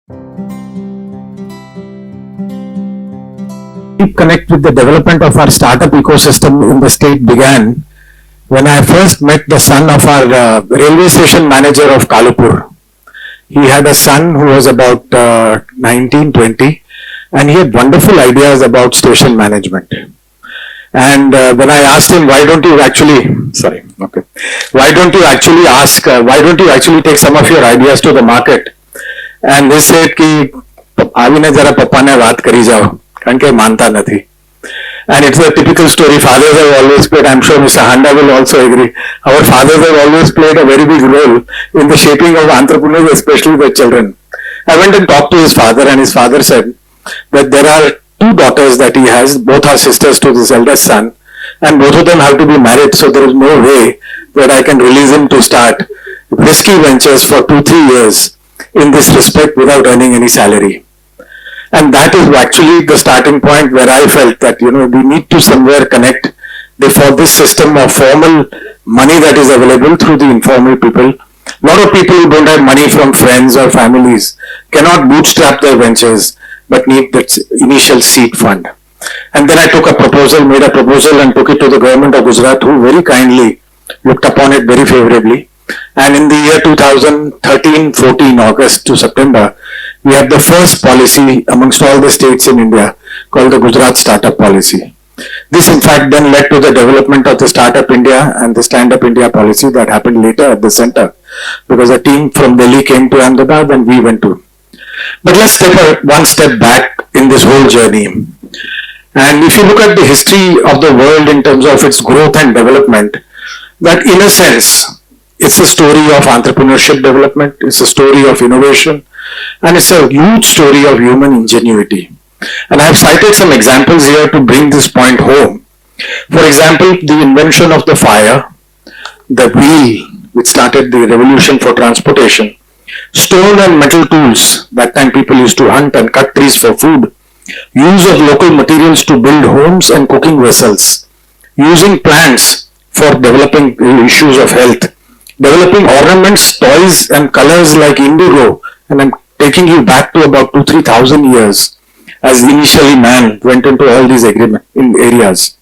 Connect with the development of our startup ecosystem in the state began when I first met the son of our railway station manager of Kalupur. He had a son who was about 19, 20, and he had wonderful ideas about station management. And when I asked him, why don't you actually take some of your ideas to the market? And he said कि आविने जरा पप्पा ने बात करी जाओ, कारण के मानता नहीं. And it's a typical story. Fathers have always played, I'm sure Mr. Handa will also agree, our fathers have always played a very big role in the shaping of entrepreneurs, especially the children. I went and talked to his father, and his father said that there are two daughters that he has, both are sisters to this eldest son, and both of them have to be married, so there is no way that I can release him to start risky ventures for 2-3 years in this respect without earning any salary. And that is actually the starting point where I felt that, we need to somewhere connect for this system of formal money that is available through the informal people. A lot of people who don't have money from friends or families cannot bootstrap their ventures, but need that initial seed fund. And then I made a proposal and took it to the government of Gujarat, who very kindly looked upon it very favorably. And in the year 2013-14, August to September, we had the first policy amongst all the states in India called the Gujarat Startup Policy. This in fact then led to the development of the Startup India and the Stand Up India policy that happened later at the center, because a team from Delhi came to Ahmedabad and we went to. But let's take one step back in this whole journey. And if you look at the history of the world in terms of its growth and development, that in a sense, it's a story of entrepreneurship development, it's a story of innovation, and it's a huge story of human ingenuity. And I've cited some examples here to bring this point home. For example, the invention of the fire, the wheel, which started the revolution for transportation, stone and metal tools, that time people used to hunt and cut trees for food, use of local materials to build homes and cooking vessels, using plants for developing issues of health, developing ornaments, toys and colors like indigo, and I'm taking you back to about 2,000-3,000 years as initially man went into all these areas.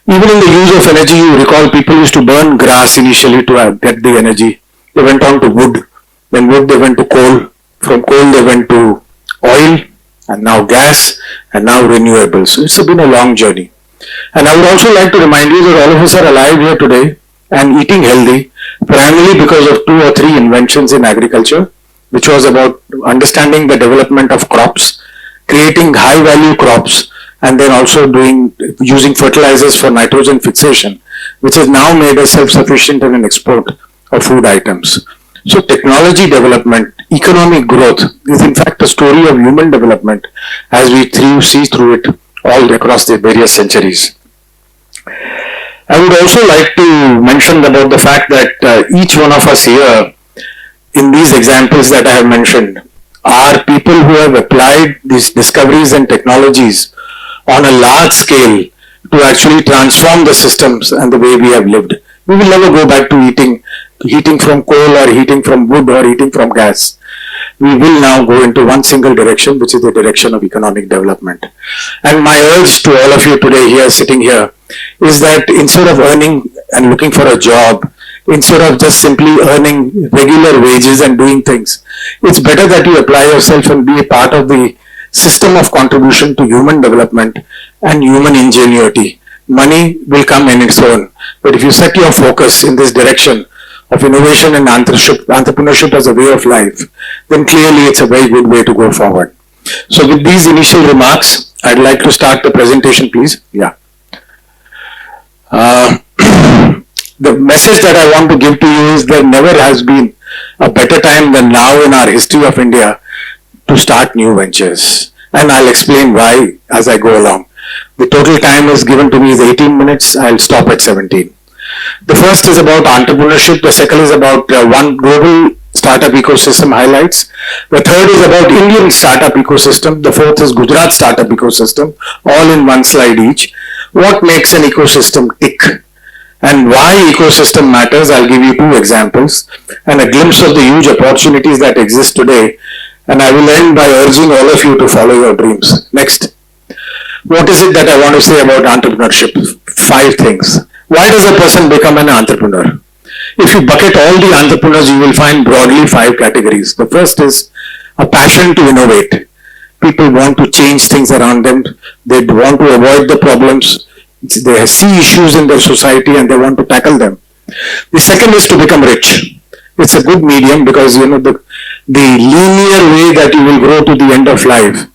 Even in the use of energy, you recall people used to burn grass initially to get the energy. They went on to wood, then wood they went to coal, from coal they went to oil, and now gas, and now renewables. So it's been a long journey. And I would also like to remind you that all of us are alive here today and eating healthy, primarily because of 2 or 3 inventions in agriculture, which was about understanding the development of crops, creating high value crops, and then also using fertilizers for nitrogen fixation, which has now made us self-sufficient in an export of food items. So technology development, economic growth is in fact a story of human development as we see through it all across the various centuries. I would also like to mention about the fact that each one of us here in these examples that I have mentioned are people who have applied these discoveries and technologies on a large scale to actually transform the systems and the way we have lived. We will never go back to heating from coal or heating from wood or heating from gas. We will now go into one single direction, which is the direction of economic development. And my urge to all of you today here, sitting here, is that instead of earning and looking for a job, instead of just simply earning regular wages and doing things, it's better that you apply yourself and be a part of the system of contribution to human development and human ingenuity. Money will come in its own, but if you set your focus in this direction of innovation and entrepreneurship as a way of life, then clearly it's a very good way to go forward. So with these initial remarks, I'd like to start the presentation, please. Yeah. The message that I want to give to you is there never has been a better time than now in our history of India to start new ventures. And I'll explain why as I go along. The total time is given to me is 18 minutes. I'll stop at 17. The first is about entrepreneurship. The second is about one global startup ecosystem highlights. The third is about Indian startup ecosystem. The fourth is Gujarat startup ecosystem, all in one slide each. What makes an ecosystem tick? And why ecosystem matters, I'll give you 2 examples and a glimpse of the huge opportunities that exist today And I will end by urging all of you to follow your dreams. Next. What is it that I want to say about entrepreneurship? 5 things. Why does a person become an entrepreneur? If you bucket all the entrepreneurs, you will find broadly 5 categories. The first is a passion to innovate. People want to change things around them. They want to avoid the problems. They see issues in their society and they want to tackle them. The second is to become rich. It's a good medium because the linear way that you will grow to the end of life.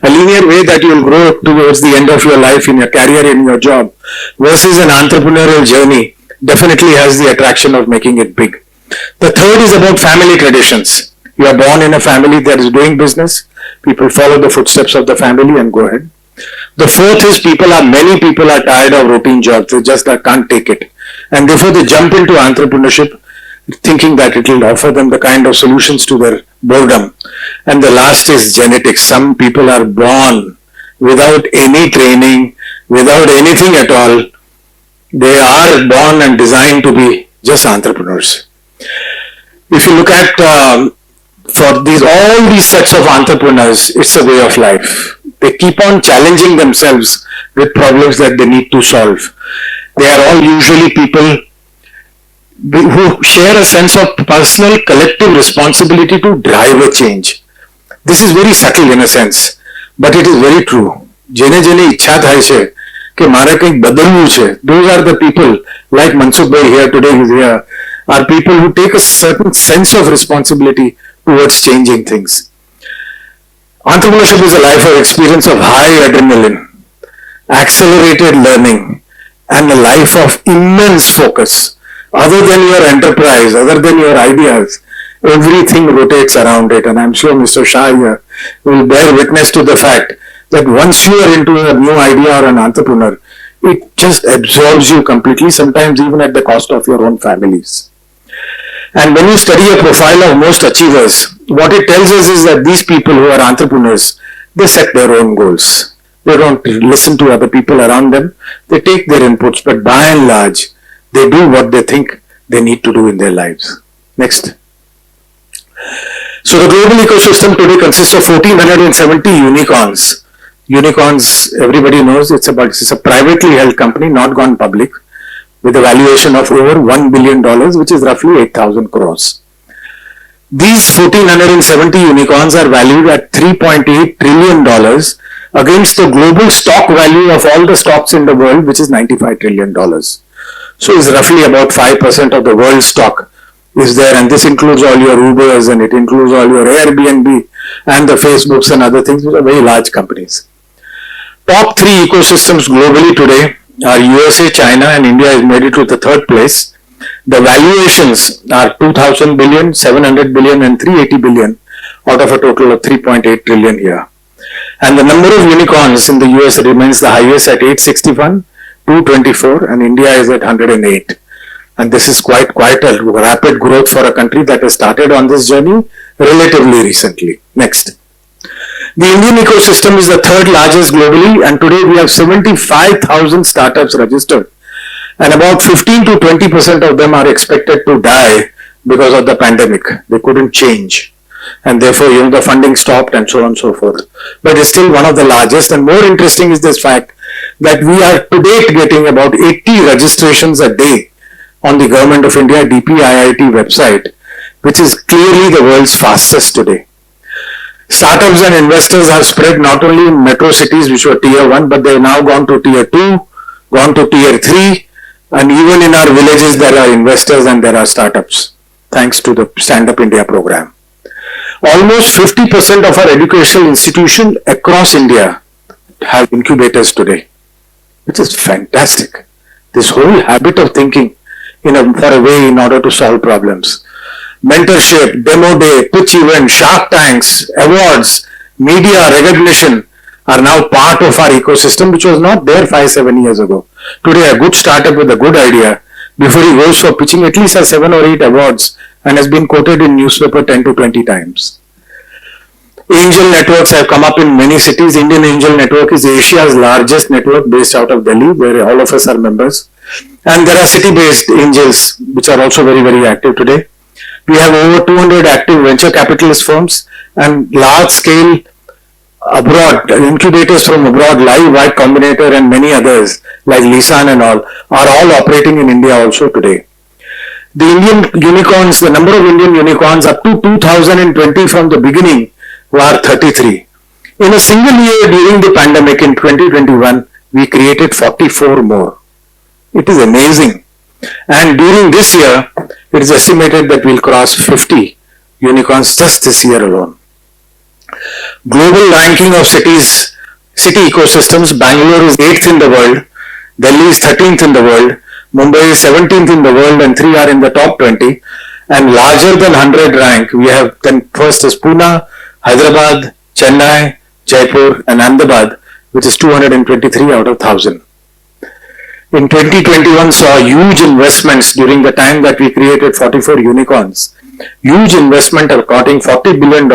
A linear way that you will grow towards the end of your life in your career, in your job, versus an entrepreneurial journey definitely has the attraction of making it big. The third is about family traditions. You are born in a family that is doing business. People follow the footsteps of the family and go ahead. The fourth is many people are tired of routine jobs. They just can't take it. And therefore they jump into entrepreneurship thinking that it will offer them the kind of solutions to their boredom. And the last is genetics. Some people are born without any training, without anything at all. They are born and designed to be just entrepreneurs. If you look at all these sets of entrepreneurs, it's a way of life. They keep on challenging themselves with problems that they need to solve. They are all usually people who share a sense of personal collective responsibility to drive a change. This is very subtle in a sense, but it is very true. જેને ઈચ્છા થાય છે કે મારે કંઈક બદલવું છે, those are the people like Mansukh bhai here today is here, are people who take a certain sense of responsibility towards changing things. Entrepreneurship is a life of experience of high adrenaline, accelerated learning, and a life of immense focus. Other than your enterprise, other than your ideas, everything rotates around it. And I'm sure Mr. Shah here will bear witness to the fact that once you are into a new idea or an entrepreneur, it just absorbs you completely, sometimes even at the cost of your own families. And when you study a profile of most achievers, what it tells us is that these people who are entrepreneurs, they set their own goals. They don't listen to other people around them. They take their inputs, but by and large, they do what they think they need to do in their lives. Next. So the global ecosystem today consists of 1,470 unicorns. Unicorns, everybody knows, it's a privately held company, not gone public, with a valuation of over $1 billion, which is roughly 8,000 crores. These 1,470 unicorns are valued at $3.8 trillion against the global stock value of all the stocks in the world, which is $95 trillion. So it's roughly about 5% of the world stock is there, and this includes all your Ubers and it includes all your Airbnb and the Facebooks and other things, which are very large companies. Top 3 ecosystems globally today are USA, China, and India has made it to the 3rd place. The valuations are 2,000 billion, 700 billion and 380 billion out of a total of 3.8 trillion here. And the number of unicorns in the US remains the highest at 861, 224, and India is at 108. And this is quite a rapid growth for a country that has started on this journey relatively recently. Next. The Indian ecosystem is the 3rd largest globally, and today we have 75,000 startups registered. And about 15 to 20% of them are expected to die because of the pandemic. They couldn't change. And therefore, the funding stopped and so on and so forth. But it's still one of the largest. And more interesting is this fact that we are to date getting about 80 registrations a day on the Government of India DPIIT website, which is clearly the world's fastest today. Startups and investors have spread not only in metro cities, which were tier 1, but they have now gone to tier 2, gone to tier 3, and even in our villages there are investors and there are startups, thanks to the Stand Up India program. Almost 50% of our educational institutions across India have incubators today, which is fantastic. This whole habit of thinking for a way in order to solve problems. Mentorship, demo day, pitch event, shark tanks, awards, media recognition are now part of our ecosystem, which was not there 5-7 years ago. Today, a good startup with a good idea, before he goes for pitching, at least has 7 or 8 awards and has been quoted in newspaper 10 to 20 times. Angel networks have come up in many cities. Indian Angel Network is Asia's largest network based out of Delhi, where all of us are members. And there are city-based angels, which are also very, very active today. We have over 200 active venture capitalist firms and large scale abroad, incubators from abroad, Live, Y Combinator and many others like Lisan and all are all operating in India also today. The Indian unicorns, the number of Indian unicorns up to 2020 from the beginning were 33. In a single year during the pandemic in 2021, we created 44 more. It is amazing. And during this year, it is estimated that we'll cross 50 unicorns just this year alone. Global ranking of city ecosystems, Bangalore is 8th in the world, Delhi is 13th in the world, Mumbai is 17th in the world and 3 are in the top 20. And larger than 100 rank, we have then first is Pune, Hyderabad, Chennai, Jaipur and Ahmedabad, which is 223 out of 1000. In 2021 saw huge investments during the time that we created 44 unicorns. Huge investment of costing $40 billion,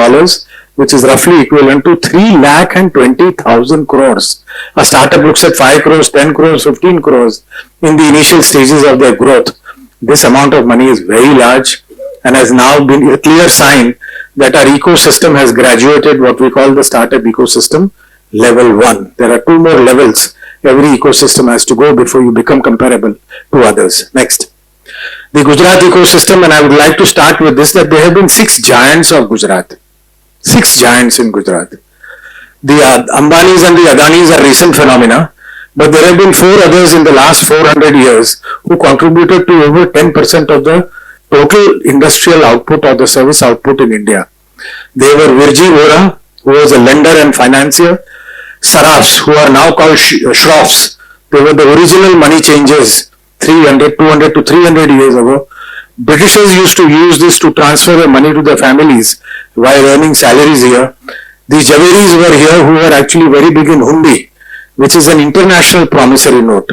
which is roughly equivalent to 3,20,000 crores. A startup looks at 5 crores, 10 crores, 15 crores in the initial stages of their growth. This amount of money is very large and has now been a clear sign that our ecosystem has graduated what we call the startup ecosystem level 1. There are 2 more levels every ecosystem has to go before you become comparable to others. Next. The Gujarat ecosystem, and I would like to start with this, that there have been 6 giants of Gujarat. 6 giants in Gujarat. The Ambanis and the Adanis are recent phenomena, but there have been 4 others in the last 400 years who contributed to over 10% of the total industrial output or the service output in India. They were Virji Vora, who was a lender and financier, Sarafs, who are now called Shroffs. They were the original money changers 200 to 300 years ago. Britishers used to use this to transfer their money to their families while earning salaries here. The Javeris were here who were actually very big in Hundi, which is an international promissory note.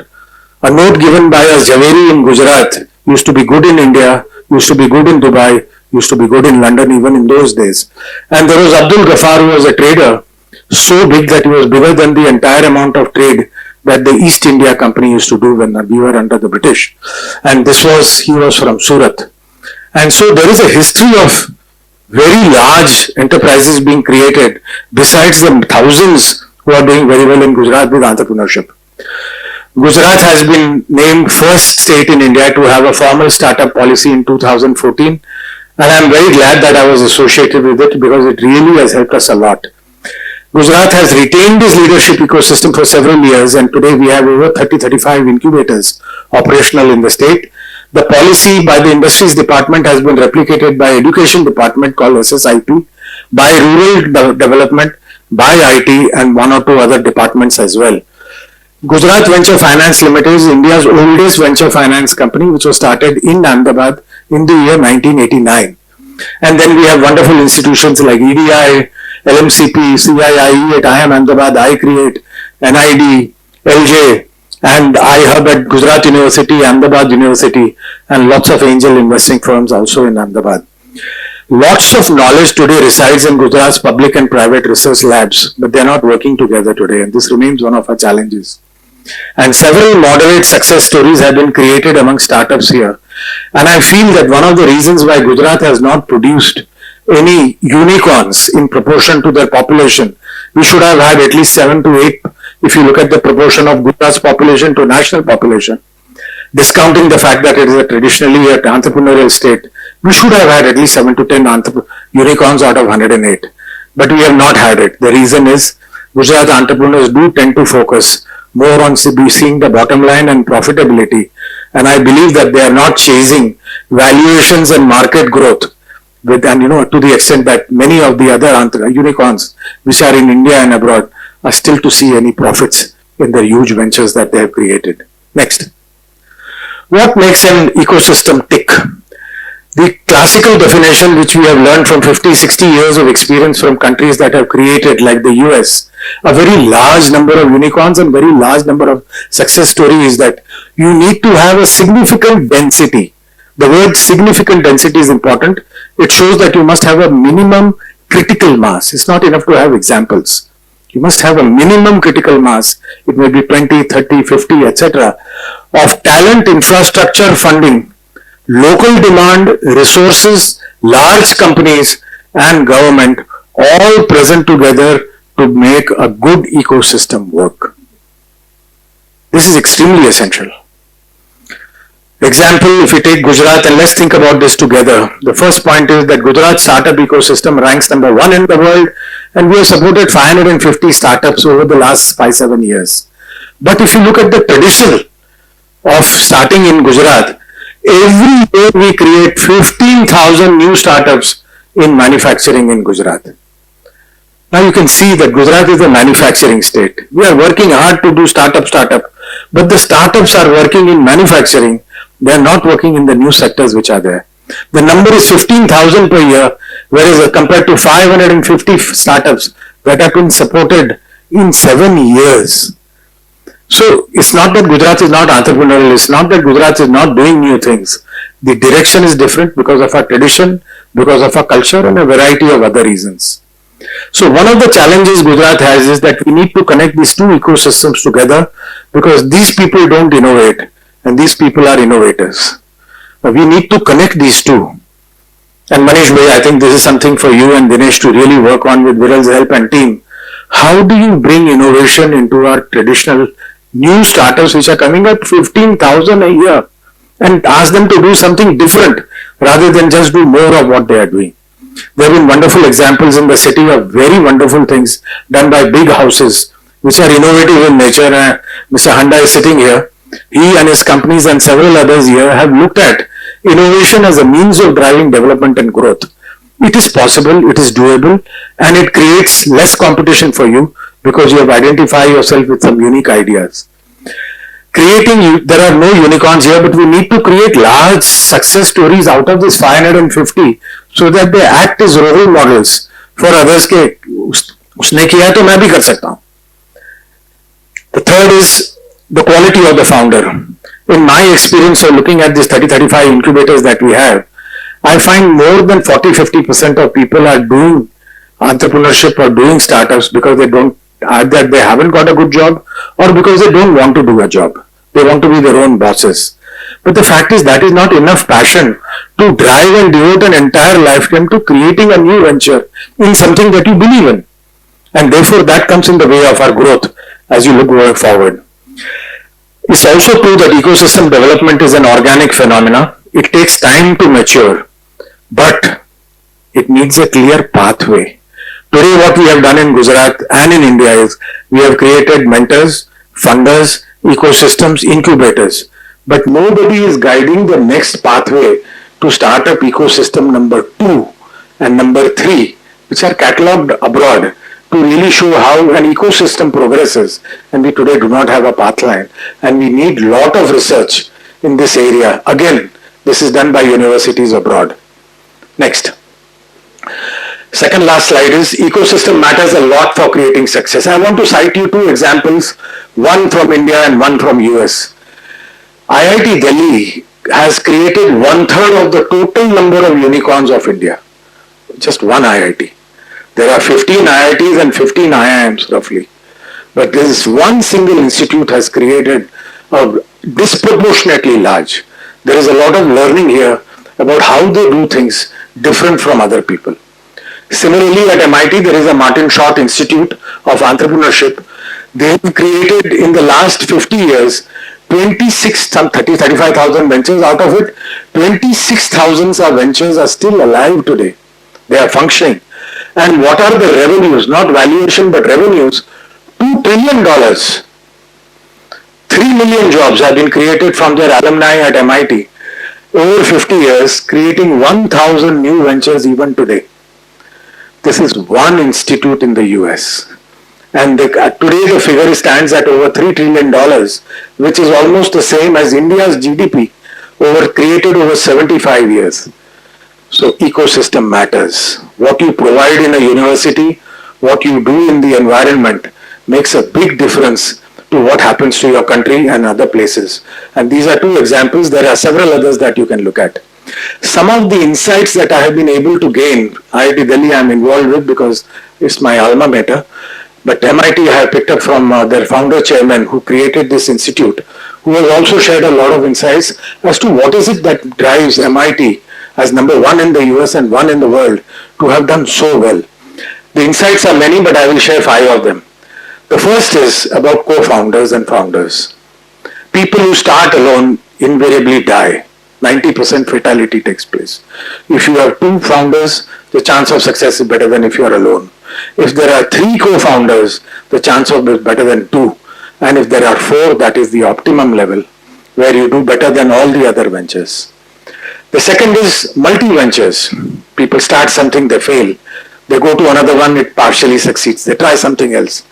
A note given by a Javeri in Gujarat used to be good in India, used to be good in Dubai, used to be good in London even in those days. And there was Abdul Ghaffar, who was a trader, so big that he was bigger than the entire amount of trade that the East India Company used to do when we were under the British. And he was from Surat. And so there is a history of very large enterprises being created besides the thousands who are doing very well in Gujarat with entrepreneurship. Gujarat has been named first state in India to have a formal startup policy in 2014. And I am very glad that I was associated with it because it really has helped us a lot. Gujarat has retained this leadership ecosystem for several years and today we have over 30-35 incubators operational in the state. The policy by the Industries Department has been replicated by Education Department called SSIP, by Rural Development, by IT and 1 or 2 other departments as well. Gujarat Venture Finance Limited is India's oldest venture finance company which was started in Ahmedabad in the year 1989. And then we have wonderful institutions like EDI, LMCP, CIIE at IIM Ahmedabad, iCreate, NID, LJ, and iHub at Gujarat University, Ahmedabad University, and lots of angel investing firms also in Ahmedabad. Lots of knowledge today resides in Gujarat's public and private research labs, but they are not working together today, and this remains one of our challenges. And several moderate success stories have been created among startups here. And I feel that one of the reasons why Gujarat has not produced any unicorns in proportion to their population, we should have had at least 7 to 8 if you look at the proportion of Gujarat's population to national population. Discounting the fact that it is traditionally an entrepreneurial state, we should have had at least 7 to 10 unicorns out of 108. But we have not had it. The reason is Gujarat entrepreneurs do tend to focus more on seeing the bottom line and profitability. And I believe that they are not chasing valuations and market growth with, and to the extent that many of the other unicorns which are in India and abroad are still to see any profits in their huge ventures that they have created. Next. What makes an ecosystem tick? The classical definition which we have learned from 50-60 years of experience from countries that have created, like the US, a very large number of unicorns and very large number of success stories, is that you need to have a significant density. The word significant density is important. It shows that you must have a minimum critical mass. It's not enough to have examples. You must have a minimum critical mass. It may be 20, 30, 50, etc. of talent, infrastructure, funding, local demand, resources large companies and government all present together to make a good ecosystem work. This is extremely essential. Example, if we take Gujarat, and let's think about this together. The first point is that Gujarat startup ecosystem ranks number 1 in the world, and we have supported 550 startups over the last 5-7 years. But if you look at the tradition of starting in Gujarat, every year we create 15,000 new startups in manufacturing in Gujarat. Now you can see that Gujarat is a manufacturing state. We are working hard to do startup, but the startups are working in manufacturing. They are not working in the new sectors which are there. The number is 15,000 per year, whereas compared to 550 startups that have been supported in 7 years. So it's not that Gujarat is not entrepreneurial, it's not that Gujarat is not doing new things. The direction is different because of our tradition, because of our culture, and a variety of other reasons. So one of the challenges Gujarat has is that we need to connect these two ecosystems together, because these people don't innovate and these people are innovators. We need to connect these two. And Manish Bhai, I think this is something for you and Dinesh to really work on with Viral's help and team. How do you bring innovation into our traditional new startups which are coming up 15,000 a year, and ask them to do something different rather than just do more of what they are doing? There have been wonderful examples in the city of very wonderful things done by big houses which are innovative in nature. Mr. Handa is sitting here. He and his companies and several others here have looked at innovation as a means of driving development and growth. It is possible, it is doable, and it creates less competition for you because you have identified yourself with some unique ideas. There are no unicorns here, but we need to create large success stories out of this 550 so that they act as role models for others. के उसने किया तो मैं भी कर सकता हूँ. The third is the quality of the founder. In my experience of looking at these 30-35 incubators that we have, I find more than 40-50% of people are doing entrepreneurship or doing startups because they don't, either they haven't got a good job or because they don't want to do a job. They want to be their own bosses. But the fact is that is not enough passion to drive and devote an entire lifetime to creating a new venture in something that you believe in. And therefore that comes in the way of our growth as you look going forward. It's also true that ecosystem development is an organic phenomena. It takes time to mature, but it needs a clear pathway. Today what we have done in Gujarat and in India is we have created mentors, funders, ecosystems, incubators, but nobody is guiding the next pathway to startup ecosystem number 2 and number 3, which are catalogued abroad, to really show how an ecosystem progresses. And we today do not have a pathline, and we need lot of research in this area. Again, this is done by universities abroad. Next. Second last slide is ecosystem matters a lot for creating success. I want to cite you 2 examples, one from India and one from US. IIT Delhi has created 1/3 of the total number of unicorns of India. Just one IIT. There are 15 IITs and 15 IIMs roughly. But this one single institute has created a disproportionately large. There is a lot of learning here about how they do things different from other people. Similarly, at MIT, there is a Martin Short Institute of Entrepreneurship. They have created in the last 50 years 35,000 ventures. Out of it, 26,000 ventures are still alive today. They are functioning. And what are the revenues? Not valuation, but revenues. $2 trillion. 3 million jobs have been created from their alumni at MIT over 50 years, creating 1,000 new ventures even today. This is one institute in the US. And today the figure stands at over $3 trillion, which is almost the same as India's GDP created over 75 years. So ecosystem matters. What you provide in a university, what you do in the environment makes a big difference to what happens to your country and other places. And these are 2 examples. There are several others that you can look at. Some of the insights that I have been able to gain, IIT Delhi I am involved with because it's my alma mater, but MIT I have picked up from their founder chairman who created this institute, who has also shared a lot of insights as to what is it that drives MIT as number one in the US and one in the world to have done so well. The insights are many, but I will share 5 of them. The first is about co-founders and founders. People who start alone invariably die. 90% fatality takes place. If you have 2 founders, the chance of success is better than if you are alone. If there are 3 co-founders, the chance of is better than 2. And if there are 4, that is the optimum level, where you do better than all the other ventures. The second is multi-ventures. People start something, they fail. They go to another one, it partially succeeds. They try something else.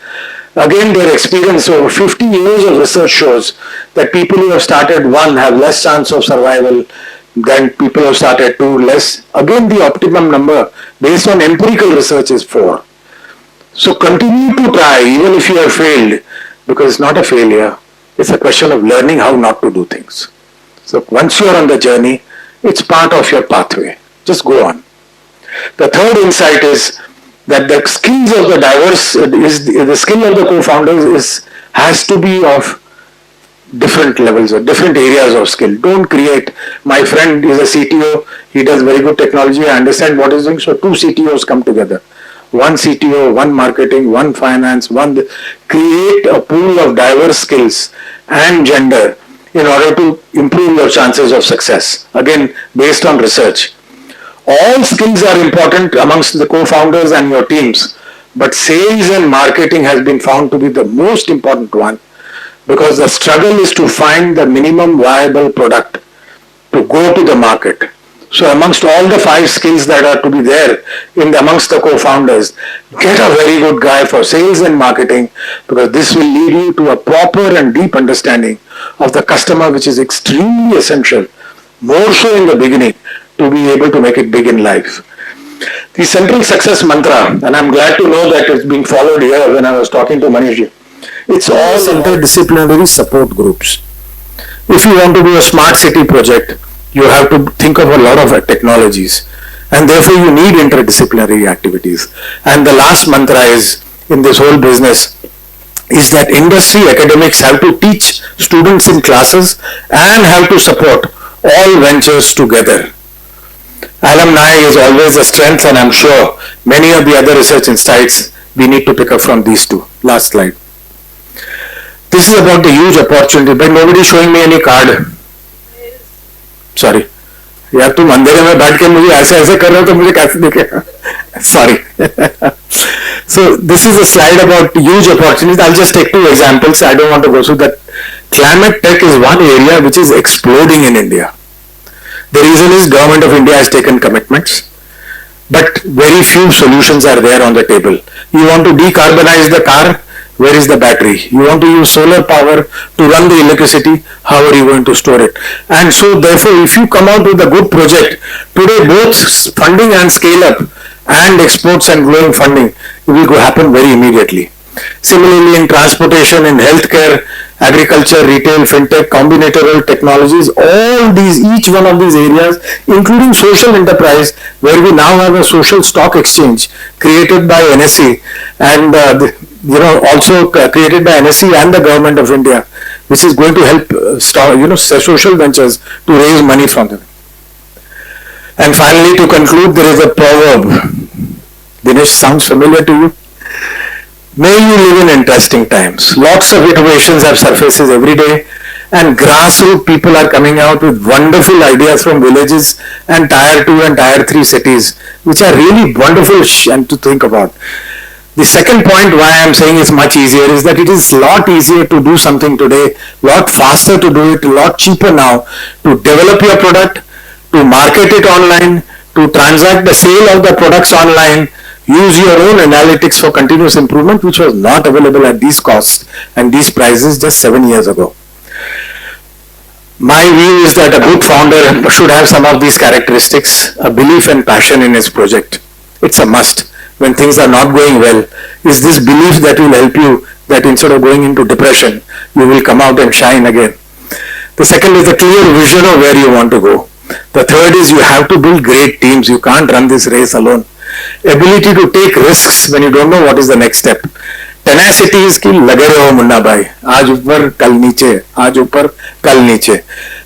Again, their experience over 50 years of research shows that people who have started one have less chance of survival than people who have started 2 less. Again, the optimum number based on empirical research is 4. So continue to try even if you have failed, because it's not a failure. It's a question of learning how not to do things. So once you are on the journey, it's part of your pathway. Just go on. The third insight is that the skills of the the skill of the co-founders has to be of different levels or different areas of skill. Don't create, my friend is a CTO, he does very good technology, I understand what he's doing, so 2 CTOs come together. 1 CTO, 1 marketing, 1 finance, create a pool of diverse skills and gender in order to improve your chances of success. Again, based on research. All skills are important amongst the co-founders and your teams, but sales and marketing has been found to be the most important one, because the struggle is to find the minimum viable product to go to the market. So amongst all the 5 skills that are to be there amongst the co-founders, get a very good guy for sales and marketing, because this will lead you to a proper and deep understanding of the customer, which is extremely essential, more so in the beginning, to be able to make it big in life. The central success mantra, and I'm glad to know that it's being followed here when I was talking to Manish, it's all interdisciplinary support groups. If you want to do a smart city project, you have to think of a lot of technologies, and therefore you need interdisciplinary activities. And the last mantra is, in this whole business, is that industry academics have to teach students in classes and have to support all ventures together. Alumni is always a strength, and I'm sure many of the other research insights we need to pick up from these 2. Last slide. This is about the huge opportunity, but nobody is showing me any card. Sorry. यार तुम अंधेरे में बैठ के मुझे ऐसे ऐसे कर रहे हो तो मुझे कैसे दिखेगा? Sorry. So this is a slide about huge opportunities. I'll just take 2 examples. I don't want to go through that. Climate tech is one area which is exploding in India. The reason is Government of India has taken commitments, but very few solutions are there on the table. You want to decarbonize the car, where is the battery? You want to use solar power to run the electricity, how are you going to store it? And so therefore, if you come out with a good project, today both funding and scale up and exports and growing funding will happen very immediately. Similarly, in transportation, in healthcare, agriculture, retail, fintech, combinatorial technologies, all these, each one of these areas, including social enterprise, where we now have a social stock exchange created by NSE and also created by NSE and the Government of India, which is going to help social ventures to raise money from them. And finally, to conclude, there is a proverb. Dinesh, sounds familiar to you? May you live in interesting times. Lots of innovations have surfaces every day, and grassroots people are coming out with wonderful ideas from villages and tier 2 and tier 3 cities, which are really wonderful and to think about. The second point why I am saying it's much easier is that it is a lot easier to do something today, lot faster to do it, a lot cheaper now to develop your product, to market it online, to transact the sale of the products online, use your own analytics for continuous improvement, which was not available at these costs and these prices just 7 years ago. My view is that a good founder should have some of these characteristics, a belief and passion in his project. It's a must. When things are not going well, is this belief that will help you, that instead of going into depression, you will come out and shine again. The second is a clear vision of where you want to go. The third is you have to build great teams. You can't run this race alone. Ability to take risks when you don't know what is the next step. Tenacity is कि लगे रहो मुन्ना भाई, आज ऊपर कल नीचे, आज ऊपर कल नीचे.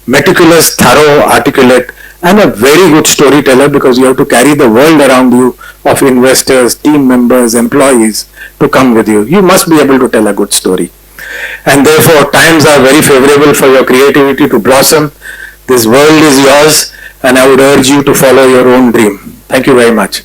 Meticulous, thorough, articulate, and a very good storyteller, because you have to carry the world around you of investors, team members, employees to come with you. You must be able to tell a good story. And therefore, times are very favorable for your creativity to blossom. This world is yours, and I would urge you to follow your own dream. Thank you very much.